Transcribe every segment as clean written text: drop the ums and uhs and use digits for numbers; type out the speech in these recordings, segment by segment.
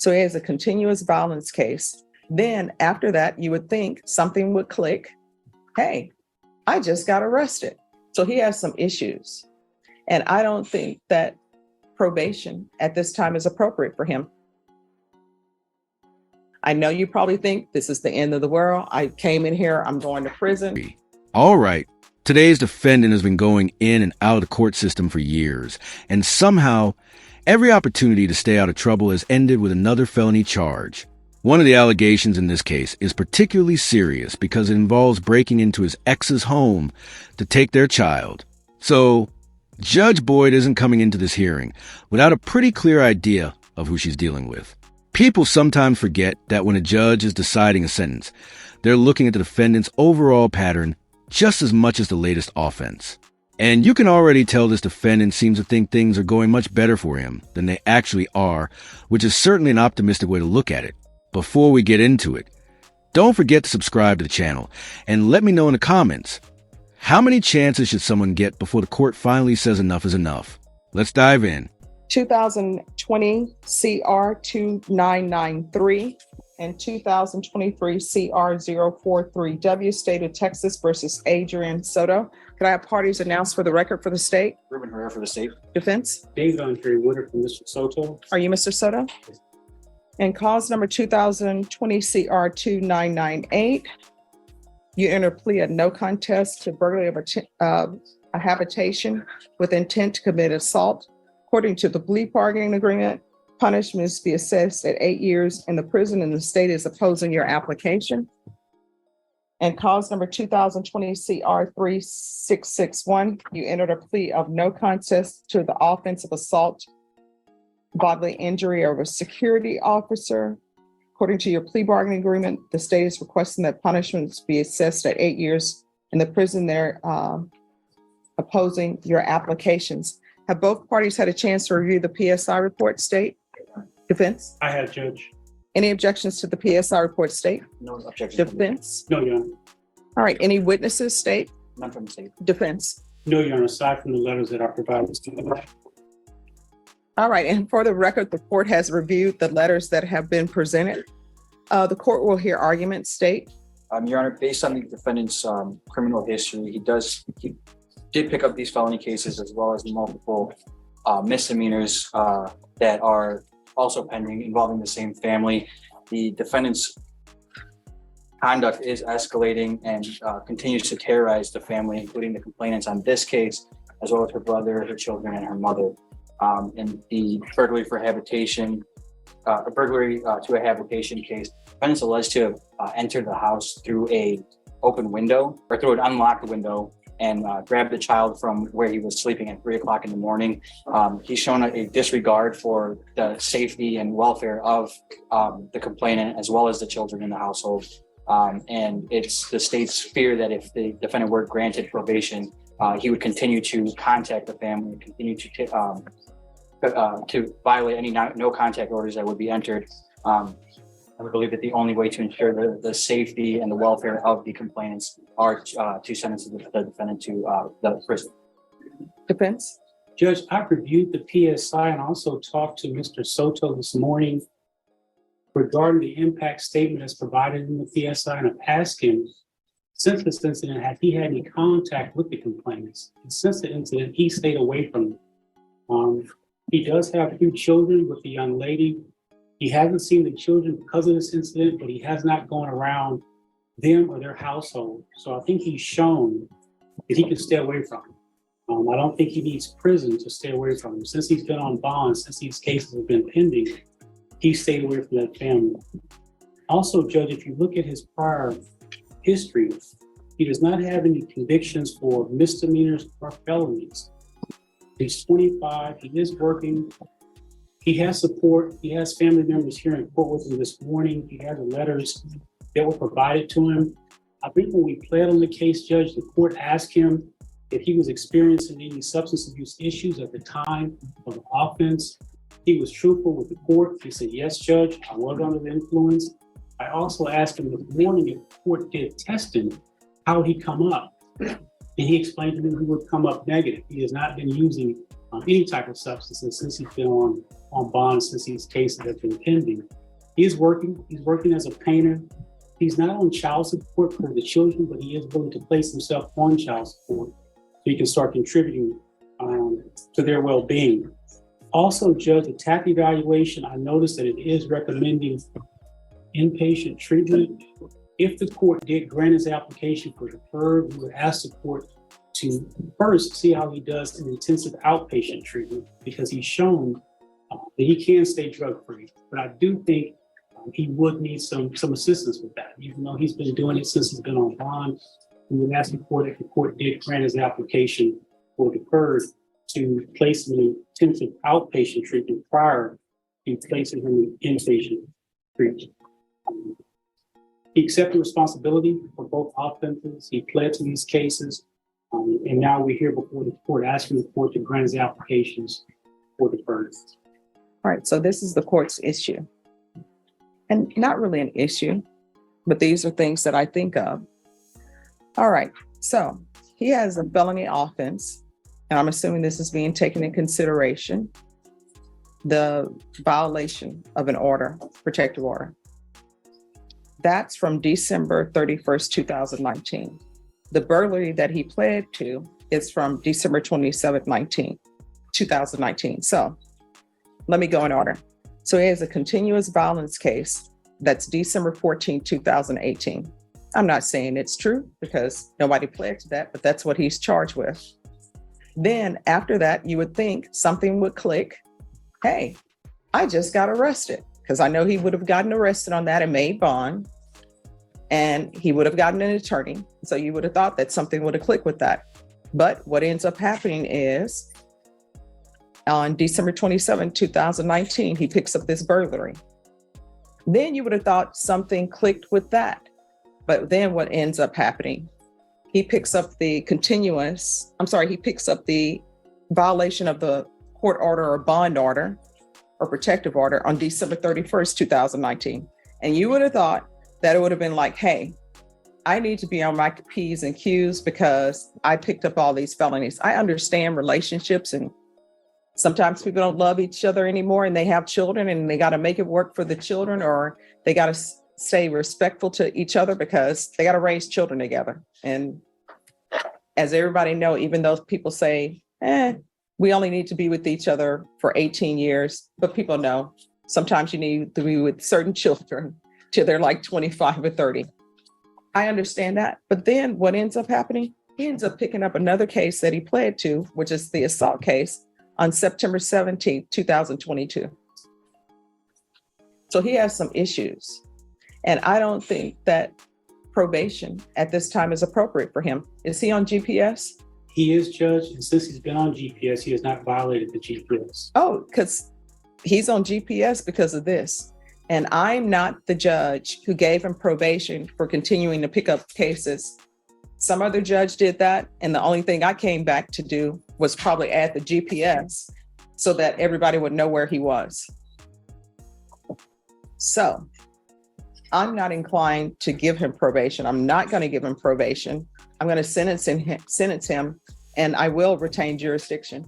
So he has a continuous violence case. Then after that, you would think something would click. Hey, I just got arrested. So he has some issues. And I don't think that probation at this time is appropriate for him. I know you probably think this is the end of the world. I came in here, I'm going to prison. All right. Today's defendant has been going in and out of the court system for years, and somehow every opportunity to stay out of trouble has ended with another felony charge. One of the allegations in this case is particularly serious because it involves breaking into his ex's home to take their child. So, Judge Boyd isn't coming into this hearing without a pretty clear idea of who she's dealing with. People sometimes forget that when a judge is deciding a sentence, they're looking at the defendant's overall pattern just as much as the latest offense. And you can already tell this defendant seems to think things are going much better for him than they actually are, which is certainly an optimistic way to look at it. Before we get into it, don't forget to subscribe to the channel and let me know in the comments, how many chances should someone get before the court finally says enough is enough? Let's dive in. 2020 CR 2993 and 2023 CR 043W, State of Texas versus Adrian Soto. Could I have parties announced for the record for the state? Ruben Herrera for the state. Defense? David Andre Woodard from Mr. Soto. Are you Mr. Soto? Yes. And cause number 2020 CR 2998. You enter a plea of no contest to burglary of a habitation with intent to commit assault. According to the plea bargaining agreement, punishment is to be assessed at 8 years in the prison, and the state is opposing your application. And cause number 2020 CR 3661, you entered a plea of no contest to the offense of assault, bodily injury of a security officer. According to your plea bargaining agreement, the state is requesting that punishments be assessed at 8 years in the prison. They're opposing your applications. Have both parties had a chance to review the PSI report, state? Defense? I have, Judge. Any objections to the PSI report, state? No objection. Defense? No, Your Honor. All right, any witnesses, state? None from the state. Defense? No, Your Honor, aside from the letters that are provided to the All right, and for the record, the court has reviewed the letters that have been presented. The court will hear arguments, state? Your Honor, based on the defendant's criminal history, he did pick up these felony cases as well as multiple misdemeanors that are also pending involving the same family. The defendant's conduct is escalating and continues to terrorize the family, including the complainants on this case, as well as her brother, her children, and her mother. And the burglary for habitation, a burglary to a habitation case, defendants alleged to have entered the house through an open window or through an unlocked window and grabbed the child from where he was sleeping at 3 o'clock in the morning. He's shown a disregard for the safety and welfare of the complainant as well as the children in the household. And it's the state's fear that if the defendant were granted probation, he would continue to contact the family, continue to violate any no contact orders that would be entered. I would believe that the only way to ensure the safety and the welfare of the complainants are to sentence the defendant to the prison. Defense? Judge, I've reviewed the PSI and also talked to Mr. Soto this morning regarding the impact statement that's provided in the PSI, and I've asked him, since this incident, have he had any contact with the complainants? And since the incident, he stayed away from them. He does have 2 children with the young lady. He hasn't seen the children because of this incident, but he has not gone around them or their household. So I think he's shown that he can stay away from them. I don't think he needs prison to stay away from them. Since he's been on bond, since these cases have been pending, he stayed away from that family. Also, Judge, if you look at his prior history, he does not have any convictions for misdemeanors or felonies. He's 25, he is working. He has support. He has family members here in court with him this morning. He has the letters that were provided to him. I think when we pled on the case, Judge, the court asked him if he was experiencing any substance abuse issues at the time of the offense. He was truthful with the court. He said, yes, Judge, I was under the influence. I also asked him this morning if the court did testing, how would he come up? And he explained to me he would come up negative. He has not been using any type of substances since he's been on on bond since these cases have been pending. He's working as a painter. He's not on child support for the children, but he is willing to place himself on child support so he can start contributing to their well-being. Also, Judge, the TAP evaluation, I noticed that it is recommending inpatient treatment. If the court did grant his application for deferred, we would ask the court to first see how he does in intensive outpatient treatment, because he's shown that he can stay drug-free. But I do think he would need some assistance with that. Even though he's been doing it since he's been on bond, we would ask the court, if the court did grant his application for deferred, to place him in intensive outpatient treatment prior to placing him in inpatient treatment. He accepted responsibility for both offenses. He pled to these cases. And now we're here before the court asking the court to grant his applications for deferred. All right, so this is the court's issue. And not really an issue, but these are things that I think of. All right, so he has a felony offense, and I'm assuming this is being taken in consideration, the violation of an order, protective order. That's from December 31st, 2019. The burglary that he pled to is from December 27th, 2019. So let me go in order. So he has a continuous violence case that's December 14, 2018. I'm not saying it's true because nobody pled to that, but that's what he's charged with. Then after that, you would think something would click. Hey, I just got arrested, because I know he would have gotten arrested on that and made bond, and he would have gotten an attorney. So you would have thought that something would have clicked with that. But what ends up happening is on December 27, 2019, he picks up this burglary. Then you would have thought something clicked with that. But then what ends up happening? He picks up the violation of the court order or bond order or protective order on December 31st, 2019. And you would have thought that it would have been like, hey, I need to be on my P's and Q's because I picked up all these felonies. I understand relationships, and sometimes people don't love each other anymore and they have children and they got to make it work for the children, or they got to stay respectful to each other because they got to raise children together. And as everybody know, even though people say, we only need to be with each other for 18 years, but people know sometimes you need to be with certain children till they're like 25 or 30. I understand that. But then what ends up happening? He ends up picking up another case that he pled to, which is the assault case, on September 17th, 2022. So he has some issues. And I don't think that probation at this time is appropriate for him. Is he on GPS? He is, Judge, and since he's been on GPS, he has not violated the GPS. Oh, because he's on GPS because of this. And I'm not the judge who gave him probation for continuing to pick up cases. Some other judge did that. And the only thing I came back to do was probably add the GPS so that everybody would know where he was. So I'm not inclined to give him probation. I'm not going to give him probation. I'm going to sentence him, and I will retain jurisdiction.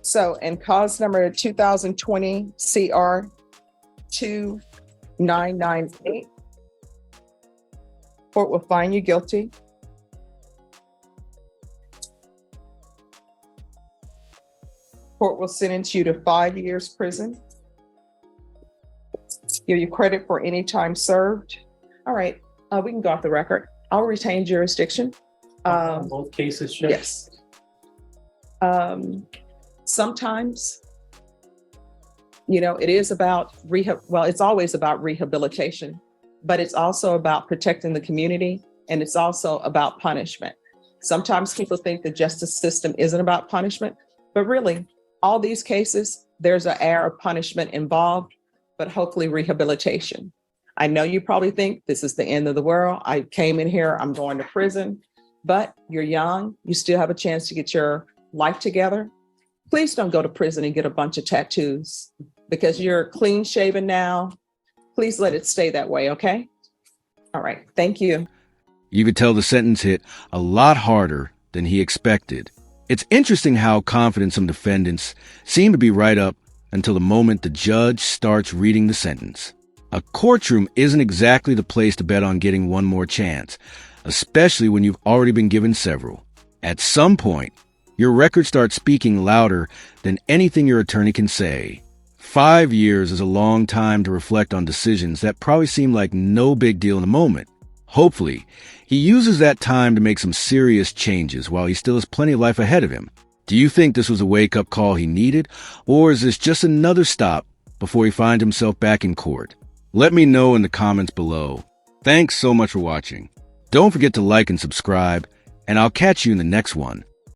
So in cause number 2020 CR 2998, court will find you guilty. Court will sentence you to 5 years prison. Give you credit for any time served. All right, we can go off the record. I'll retain jurisdiction. Both cases, Judge? Yes. Sometimes, it is about rehab. Well, it's always about rehabilitation, but it's also about protecting the community, and it's also about punishment. Sometimes people think the justice system isn't about punishment, but really, all these cases, there's an air of punishment involved, but hopefully rehabilitation. I know you probably think this is the end of the world. I came in here, I'm going to prison, but you're young. You still have a chance to get your life together. Please don't go to prison and get a bunch of tattoos because you're clean shaven now. Please let it stay that way, okay? All right, thank you. You could tell the sentence hit a lot harder than he expected. It's interesting how confident some defendants seem to be right up until the moment the judge starts reading the sentence. A courtroom isn't exactly the place to bet on getting one more chance, especially when you've already been given several. At some point, your record starts speaking louder than anything your attorney can say. 5 years is a long time to reflect on decisions that probably seem like no big deal in the moment. Hopefully, he uses that time to make some serious changes while he still has plenty of life ahead of him. Do you think this was a wake-up call he needed, or is this just another stop before he finds himself back in court? Let me know in the comments below. Thanks so much for watching. Don't forget to like and subscribe, and I'll catch you in the next one.